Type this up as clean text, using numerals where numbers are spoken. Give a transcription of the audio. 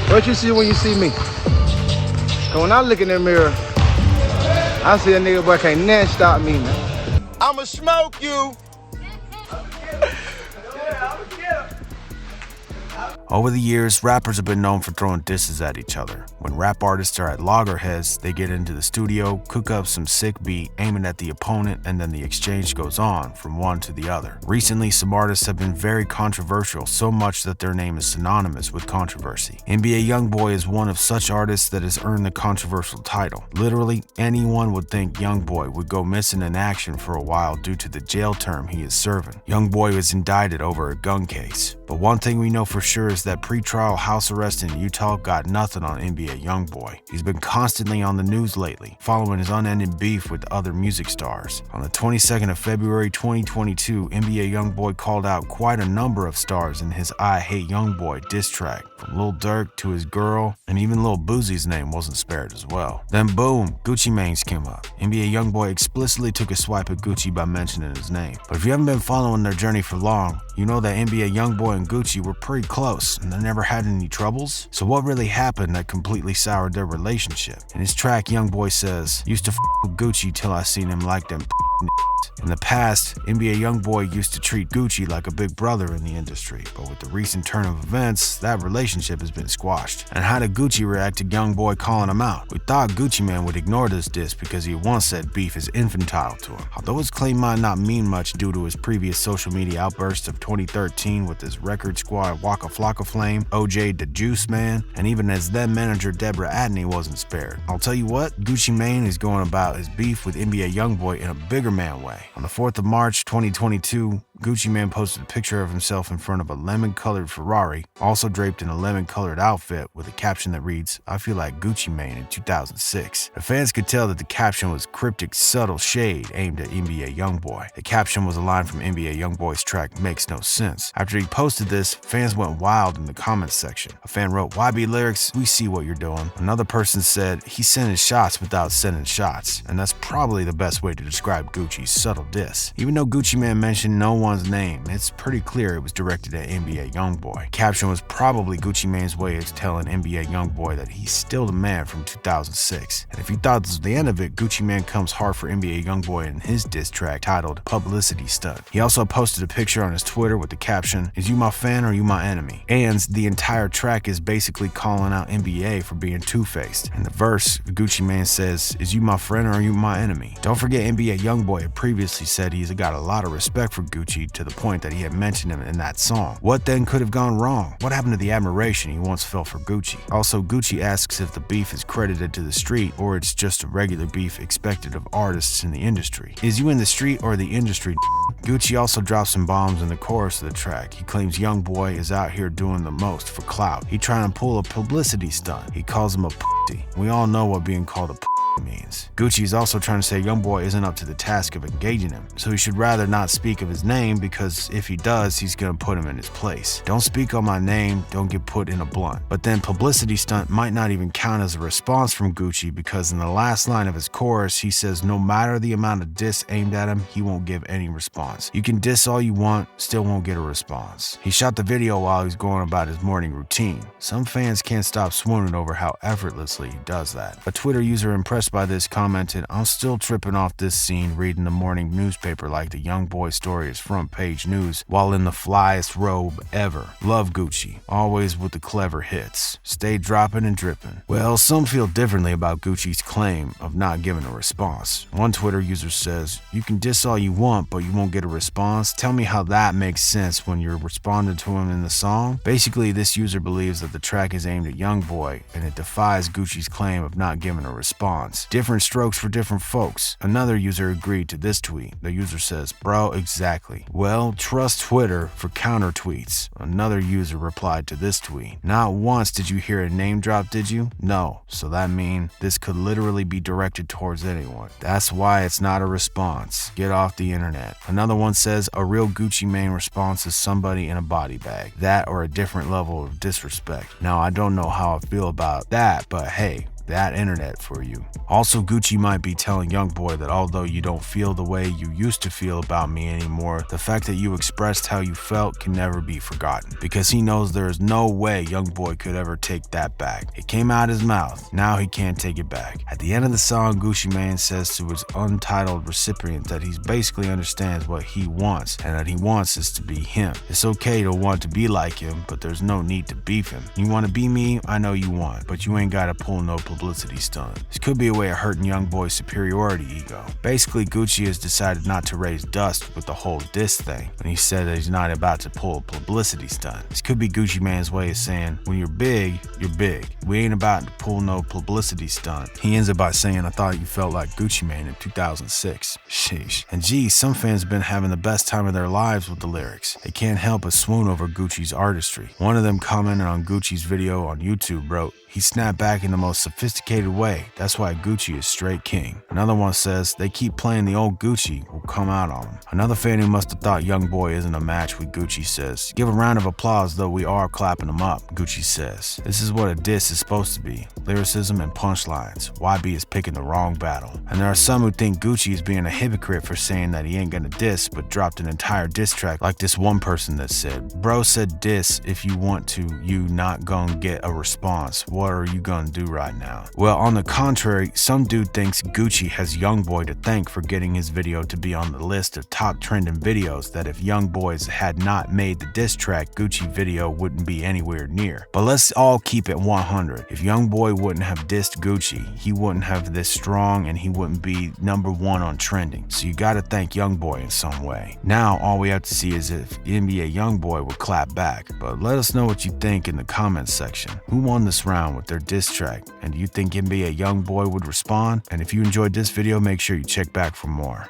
What you see when you see me? Cause when I look in the mirror, I see a nigga boy can't nothing stop me, man. I'ma smoke you. Over the years, rappers have been known for throwing disses at each other. When rap artists are at loggerheads, they get into the studio, cook up some sick beat, aim it at the opponent, and then the exchange goes on from one to the other. Recently, some artists have been very controversial, so much that their name is synonymous with controversy. NBA YoungBoy is one of such artists that has earned the controversial title. Literally, anyone would think YoungBoy would go missing in action for a while due to the jail term he is serving. YoungBoy was indicted over a gun case. But one thing we know for sure is that pre-trial house arrest in Utah got nothing on NBA YoungBoy. He's been constantly on the news lately, following his unending beef with other music stars. On the 22nd of February 2022, NBA YoungBoy called out quite a number of stars in his I Hate YoungBoy diss track, from Lil Durk to his girl, and even Lil Boosie's name wasn't spared as well. Then boom, Gucci Mane's came up. NBA YoungBoy explicitly took a swipe at Gucci by mentioning his name. But if you haven't been following their journey for long, you know that NBA YoungBoy and Gucci were pretty close and they never had any troubles. So what really happened that completely soured their relationship? In his track, YoungBoy says, "Used to f with Gucci till I seen him like them In the past, NBA YoungBoy used to treat Gucci like a big brother in the industry, but with the recent turn of events, that relationship has been squashed. And how did Gucci react to YoungBoy calling him out? We thought Gucci Mane would ignore this diss because he once said beef is infantile to him. Although his claim might not mean much due to his previous social media outbursts of 2013 with his record squad Waka Flocka Flame, OJ the Juice Man, and even as then manager Deborah Adney wasn't spared. I'll tell you what, Gucci Mane is going about his beef with NBA YoungBoy in a bigger man way. On the 4th of March 2022, Gucci Mane posted a picture of himself in front of a lemon-colored Ferrari, also draped in a lemon-colored outfit with a caption that reads, "I feel like Gucci Mane in 2006. The fans could tell that the caption was cryptic, subtle shade aimed at NBA YoungBoy. The caption was a line from NBA YoungBoy's track Makes No Sense. After he posted this, fans went wild in the comments section. A fan wrote, "YB lyrics, we see what you're doing." Another person said, "He's sending shots without sending shots." And that's probably the best way to describe Gucci's subtle diss. Even though Gucci Mane mentioned no one's name, it's pretty clear it was directed at NBA YoungBoy. Caption was probably Gucci Mane's way of telling NBA YoungBoy that he's still the man from 2006. And if you thought this was the end of it, Gucci Mane comes hard for NBA YoungBoy in his diss track titled Publicity Stunt. He also posted a picture on his Twitter with the caption, "Is you my fan or you my enemy?" And the entire track is basically calling out NBA for being two-faced. In the verse, Gucci Mane says, "Is you my friend or are you my enemy?" Don't forget NBA YoungBoy had previously said he's got a lot of respect for Gucci to the point that he had mentioned him in that song. What then could have gone wrong? What happened to the admiration he once felt for Gucci? Also, Gucci asks if the beef is credited to the street or it's just a regular beef expected of artists in the industry. Is you in the street or the industry? Gucci also drops some bombs in the chorus of the track. He claims YoungBoy is out here doing the most for clout. He trying to pull a publicity stunt. He calls him a pussy. We all know what being called a pussy means. Gucci is also trying to say YoungBoy isn't up to the task of engaging him, so he should rather not speak of his name because if he does, he's gonna put him in his place. Don't speak on my name, don't get put in a blunt. But then publicity stunt might not even count as a response from Gucci because in the last line of his chorus, he says no matter the amount of diss aimed at him, he won't give any response. You can diss all you want, still won't get a response. He shot the video while he was going about his morning routine. Some fans can't stop swooning over how effortlessly he does that. A Twitter user impressed by this commented, "I'm still tripping off this scene reading the morning newspaper like the YoungBoy story is front page news while in the flyest robe ever. Love Gucci, always with the clever hits. Stay dropping and dripping." Well, some feel differently about Gucci's claim of not giving a response. One Twitter user says, "You can diss all you want, but you won't get a response. Tell me how that makes sense when you're responding to him in the song." Basically, this user believes that the track is aimed at YoungBoy and it defies Gucci's claim of not giving a response. Different strokes for different folks. Another user agreed to this tweet. The user says, "Bro, exactly. Well, trust Twitter for counter tweets." Another user replied to this tweet. "Not once did you hear a name drop, did you? No. So that means this could literally be directed towards anyone. That's why it's not a response. Get off the internet." Another one says, "A real Gucci Mane response is somebody in a body bag. That or a different level of disrespect." Now, I don't know how I feel about that, but hey, that internet for you. Also, Gucci might be telling YoungBoy that although you don't feel the way you used to feel about me anymore, the fact that you expressed how you felt can never be forgotten, because he knows there is no way YoungBoy could ever take that back. It came out his mouth, now he can't take it back. At the end of the song, Gucci Mane says to his untitled recipient that he basically understands what he wants, and that he wants is to be him. It's okay to want to be like him, but there's no need to beef him. You want to be me? I know you want, but you ain't gotta pull no publicity stunt. This could be a way of hurting YoungBoy's superiority ego. Basically, Gucci has decided not to raise dust with the whole diss thing, when he said that he's not about to pull a publicity stunt. This could be Gucci Mane's way of saying, when you're big, you're big. We ain't about to pull no publicity stunt. He ends it by saying, I thought you felt like Gucci Mane in 2006. Sheesh. And geez, some fans have been having the best time of their lives with the lyrics. They can't help but swoon over Gucci's artistry. One of them commented on Gucci's video on YouTube wrote, he snapped back in the most sophisticated way. That's why Gucci is straight king. Another one says, they keep playing the old Gucci will come out on him. Another fan who must have thought YoungBoy isn't a match with Gucci says, give a round of applause though we are clapping him up, Gucci says. This is what a diss is supposed to be. Lyricism and punchlines. YB is picking the wrong battle. And there are some who think Gucci is being a hypocrite for saying that he ain't gonna diss, but dropped an entire diss track like this one person that said, bro said diss if you want to, you not gonna get a response. What are you gonna do right now? Well, on the contrary, some dude thinks Gucci has YoungBoy to thank for getting his video to be on the list of top trending videos, that if YoungBoy had not made the diss track, Gucci video wouldn't be anywhere near. But let's all keep it 100. If YoungBoy wouldn't have dissed Gucci, he wouldn't have this strong and he wouldn't be #1 on trending. So you gotta thank YoungBoy in some way. Now all we have to see is if NBA YoungBoy would clap back. But let us know what you think in the comments section. Who won this round with their diss track? And do you think NBA YoungBoy would respond? And if you enjoyed this video, make sure you check back for more.